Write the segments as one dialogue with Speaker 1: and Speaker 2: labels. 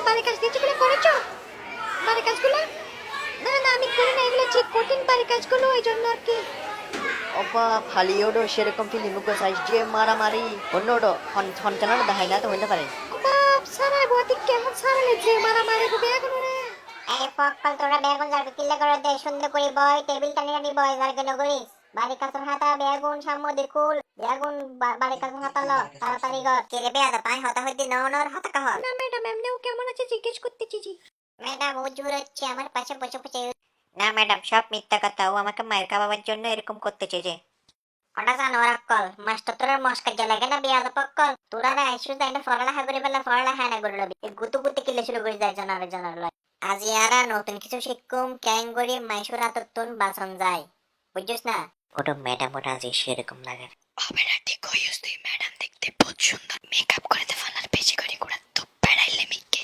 Speaker 1: বাড়ির কাজ দিয়েছি বলে করেছো বাড়ির কাজগুলো? না না আমি করি না, এগুলো ঠিক কঠিন বাড়ির কাজগুলো, ওই জন্য আর কি।
Speaker 2: অপা ফালিওডো সেরকম ফিল্ম সাইজ যে মারামারি অন্যডো হনচানো দেখাই না তো হইতে পারে।
Speaker 1: বাপ সারাই বতি কেমন সারালে যে মারামারি গো বেগুন রে।
Speaker 3: এই ফক্কল তোরা বেগুন যাবে কিল্লে করে দে সুন্দর করে বয় টেবিল টানি টানি বয় যার কেন করিস বাড়ি কাছের হাতা বেগুন সাম্য দেখুল বেগুন বাড়ি কাছের হাতা ল তাড়াতাড়ি কর কে রে বেয়াদা পাই হতা হইতে নর হাতা কহ
Speaker 1: না ম্যাডাম এমনিও কেমন আছে জিজ্ঞেস করতেছি জি।
Speaker 3: ম্যাডাম হুজুর হচ্ছে আমার পাশে বসে বসে।
Speaker 2: না ম্যাডাম সব মিথ্যা কথা, ও আমাকে মায়ের খাওয়াবার জন্য এরকম করতে চেয়েছে।
Speaker 3: ওটা জানো অক্কল মাস্টার তোর মস্কা লাগে না বেয়াদা পক্কল তোরা না আইসু যাই না পড়ালেখা করে বেলা পড়ালেখা না করে লবি এই গুতু গুতু কিলে শুরু করে যায় জানার জানার লয় আজ ইয়ারা নতুন কিছু শিখকুম ক্যাং করে মাইশুর আততুন বাসন যায় বুঝছিস না।
Speaker 2: ওটা ম্যাডাম ওটা আজ সেরকম লাগে হবে না, ঠিক হইস তুই ম্যাডাম দেখতে বহুত সুন্দর মেকআপ করে দে ফালার বেশি করে কুড়া তো বেড়াইলে মিকে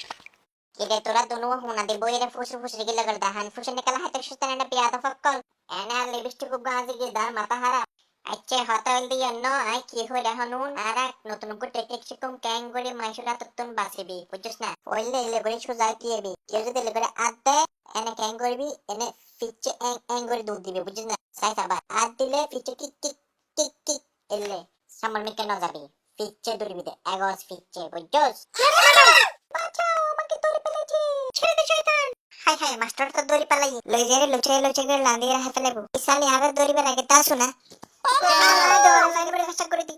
Speaker 3: কিরে তোরা দুনু হুনা দি বইরে ফুসু ফুসু গিলা করে দাহান ফুসু নিকালা হাতে সুস্তান না বেয়াদা পক্কল এনা লিপস্টিক গাজি গি দার মাথা হারা আচ্ছা হতাল দিয়ে ন আই কি হইরা হনুন আর এক নতুন করে টেকনিক শিখুম ক্যাং করে মাইশুরা তত্তুন বাঁচিবি বুঝছিস না ওইলে এলে করে সোজা দিয়েবি কেউ যদি এলে করে আদ দে এনে ক্যাং করবি এনে ফিচে এং করে দুধ দিবি বুঝছিস না সাই সাবা আদ দিলে ফিচে টিক টিক টিক টিক এলে সামর মিকে ন যাবি ফিচে দৌড়বি দে এগস ফিচে বুঝছস। বাঁচাও আমাকে দৌড়ে ফেলেছি ছেড়ে দে শয়তান। হাই হাই মাস্টার তো দৌড়ি পালাই লই যারে লুচে লুচে করে লান্দিয়ে রাখতে লাগবো ইসালে আবার দৌড়িবে লাগে তা শোনা দৌড় লাইন করে কাজ করে দি